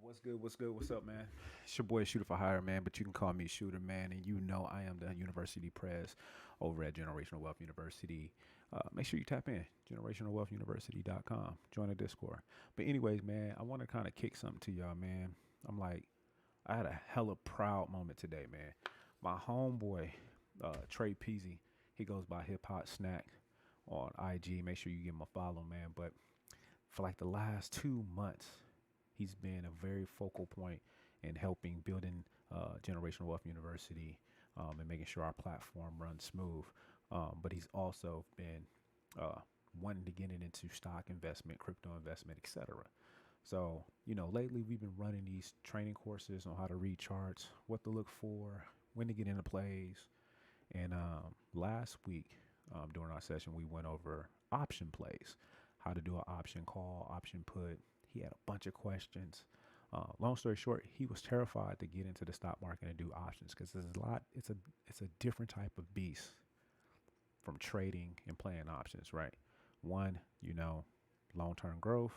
What's good? What's good? What's up, man? It's your boy Shooter for Hire, man, but you can call me Shooter, man. And you know I am the university press over at Generational Wealth University. Make sure you tap in, generationalwealthuniversity.com. Join the Discord. But anyways, man, I want to kind of kick something to y'all, man. I'm like, I had a hella proud moment today, man. My homeboy, Trey Peasy, he goes by Hip Hop Snack on IG. Make sure you give him a follow, man. But for like the last 2 months, he's been a very focal point in helping building Generational Wealth University and making sure our platform runs smooth. But he's also been wanting to get it into stock investment, crypto investment, etc. So, lately we've been running these training courses on how to read charts, what to look for, when to get into plays. And last week during our session, we went over option plays, how to do an option call, option put. He had a bunch of questions. Long story short, he was terrified to get into the stock market and do options because it's a different type of beast from trading and playing options, right? One, long-term growth.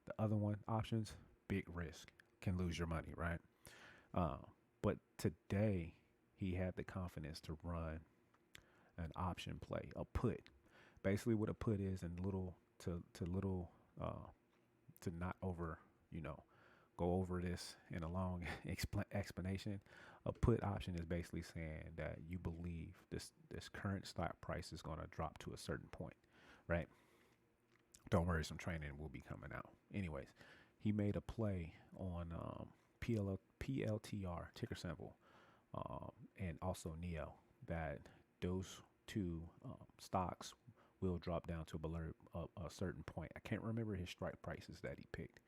The other one, options, big risk, can lose your money, right? But today, he had the confidence to run an option play, a put. Basically, what a put is, and to not go over this in a long explanation. A put option is basically saying that you believe this current stock price is going to drop to a certain point, right? Don't worry, some training will be coming out. Anyways, he made a play on PLTR, ticker symbol, and also NEO, that those two stocks will drop down to below a certain point. I can't remember his strike prices that he picked,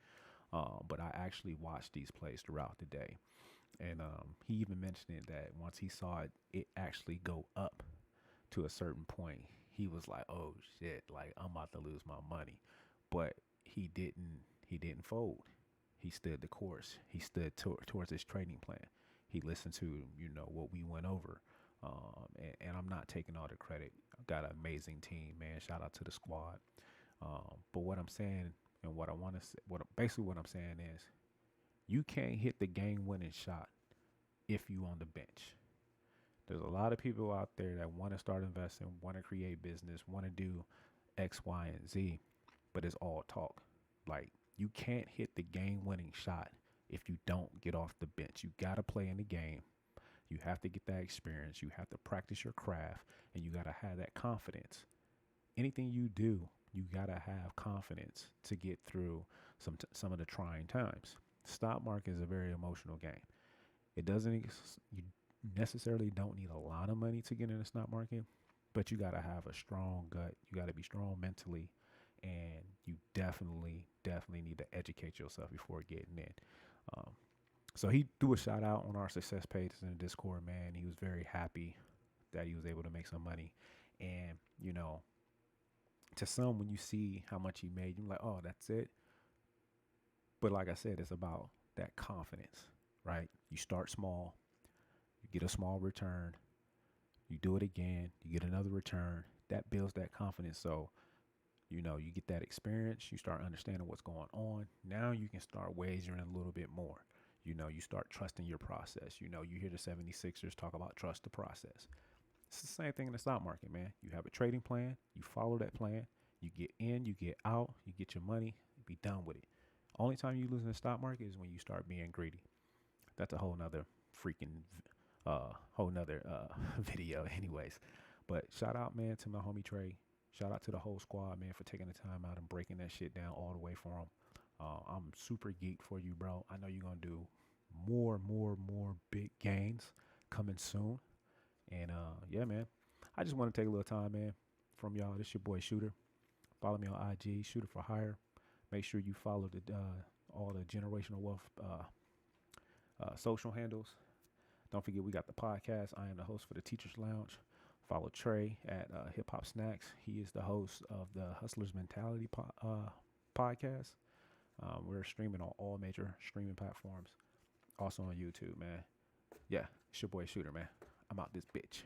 but I actually watched these plays throughout the day. And he even mentioned it that once he saw it actually go up to a certain point, he was like, "Oh shit! Like I'm about to lose my money." But he didn't fold. He stood the course. He stood towards his trading plan. He listened to what we went over. And I'm not taking all the credit. I've got an amazing team, man. Shout out to the squad. But what I'm saying and what I want to say, what I'm saying is, you can't hit the game-winning shot if you on the bench. There's a lot of people out there that want to start investing, want to create business, want to do X, Y, and Z, but it's all talk. Like, you can't hit the game-winning shot if you don't get off the bench. You got to play in the game. You have to get that experience. You have to practice your craft, and you got to have that confidence. Anything you do, you got to have confidence to get through some of the trying times. Stock market is a very emotional game. You necessarily don't need a lot of money to get in the stock market, but you got to have a strong gut. You got to be strong mentally, and you definitely need to educate yourself before getting in. So he threw a shout out on our success pages in the Discord, man. He was very happy that he was able to make some money. And, to some, when you see how much he made, you're like, oh, that's it. But like I said, it's about that confidence, right? You start small, you get a small return, you do it again, you get another return. That builds that confidence. So, you get that experience, you start understanding what's going on. Now you can start wagering a little bit more. You start trusting your process. You hear the 76ers talk about trust the process. It's the same thing in the stock market, man. You have a trading plan. You follow that plan. You get in, you get out, you get your money, you be done with it. Only time you lose in the stock market is when you start being greedy. That's a whole nother video anyways. But shout out, man, to my homie Trey. Shout out to the whole squad, man, for taking the time out and breaking that shit down all the way for him. I'm super geeked for you, bro. I know you're going to do more big gains coming soon. And yeah, man, I just want to take a little time, man, from y'all. This your boy Shooter. Follow me on IG, Shooter for Hire. Make sure you follow all the Generational Wealth social handles. Don't forget, we got the podcast. I am the host for the Teachers Lounge. Follow Trey at Hip Hop Snacks. He is the host of the Hustlers Mentality podcast. We're streaming on all major streaming platforms. Also on YouTube, man. Yeah, it's your boy Shooter, man. I'm out this bitch.